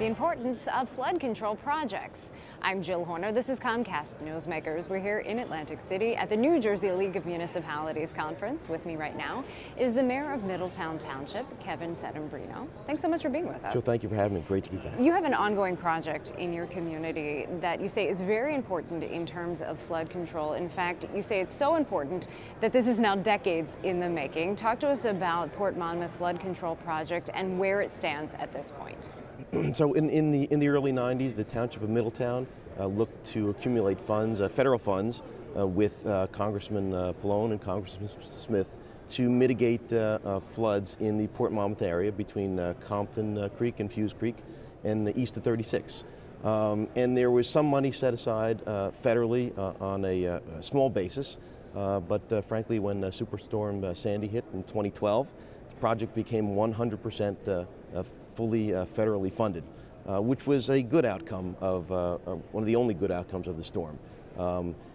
the importance of flood control projects. I'm Jill Horner. This is Comcast Newsmakers. We're here in Atlantic City at the New Jersey League of Municipalities Conference. With me right now is the Mayor of Middletown Township, Kevin Settembrino. Thanks so much for being with us. Jill, thank you for having me. Great to be back. You have an ongoing project in your community that you say is very important in terms of flood control. In fact, you say it's so important that this is now decades in the making. Talk to us about Port Monmouth Flood Control Project and where it stands at this point. So in the early 90s, the Township of Middletown looked to accumulate funds, federal funds, with Congressman Pallone and Congressman Smith to mitigate floods in the Port Monmouth area between Compton Creek and Hughes Creek and east of 36. And there was some money set aside federally on a small basis, but frankly, when Superstorm Sandy hit in 2012, the project became 100% fully federally funded, which was a good outcome of one of the only good outcomes of the storm.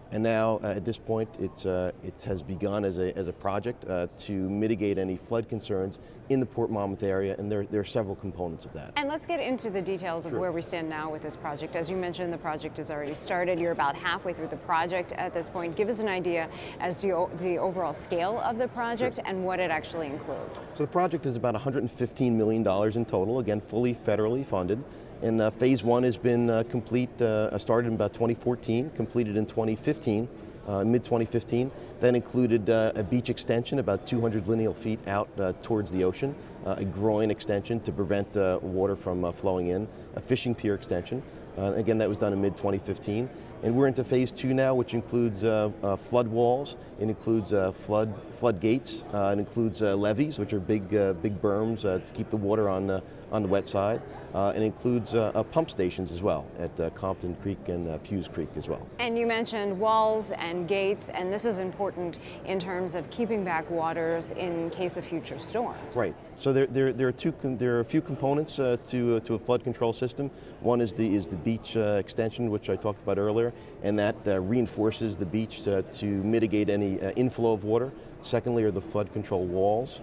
And now, at this point, it has begun as a project to mitigate any flood concerns in the Port Monmouth area, and there are several components of that. And let's get into the details of where we stand now with this project. As you mentioned, the project has already started. You're about halfway through the project at this point. Give us an idea as to the overall scale of the project and what it actually includes. So the project is about $115 million in total, again, fully federally funded. And phase one has been complete, started in about 2014, completed in 2015, mid-2015. That included a beach extension about 200 lineal feet out towards the ocean, a groin extension to prevent water from flowing in, a fishing pier extension. Again, that was done in mid-2015. And we're into phase two now, which includes flood walls, it includes flood gates, it includes levees, which are big berms to keep the water on the wet side. It includes pump stations as well at Compton Creek and Hughes Creek as well. And you mentioned walls and gates, and this is important in terms of keeping back waters in case of future storms. Right. So there are a few components to a flood control system. One is the beach extension, which I talked about earlier, and that reinforces the beach to mitigate any inflow of water. Secondly are the flood control walls,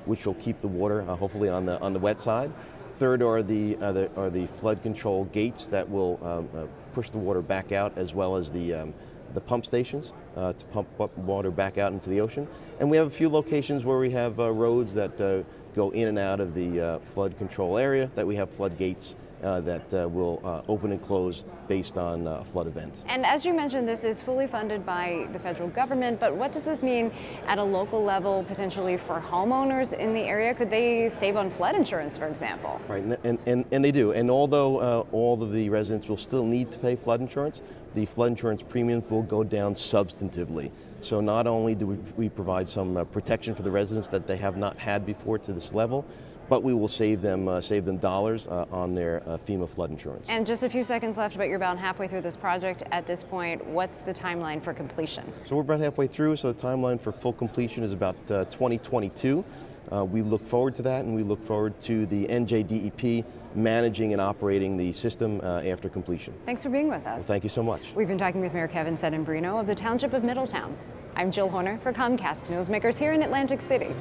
which will keep the water hopefully on the wet side. Third are the flood control gates that will push the water back out, as well as the pump stations to pump up water back out into the ocean. And we have a few locations where we have roads that go in and out of the flood control area, that we have flood gates that will open and close based on a flood event. And as you mentioned, this is fully funded by the federal government, but what does this mean at a local level, potentially for homeowners in the area? Could they save on flood insurance, for example? Right, and they do. And although all of the residents will still need to pay flood insurance, the flood insurance premiums will go down substantively. So not only do we provide some protection for the residents that they have not had before to this level, but we will save them dollars on their FEMA flood insurance. And just a few seconds left, but you're about halfway through this project at this point. What's the timeline for completion? So we're about halfway through, so the timeline for full completion is about 2022. We look forward to that, and we look forward to the NJDEP managing and operating the system after completion. Thanks for being with us. Well, thank you so much. We've been talking with Mayor Kevin Settembrino of the Township of Middletown. I'm Jill Horner for Comcast Newsmakers here in Atlantic City.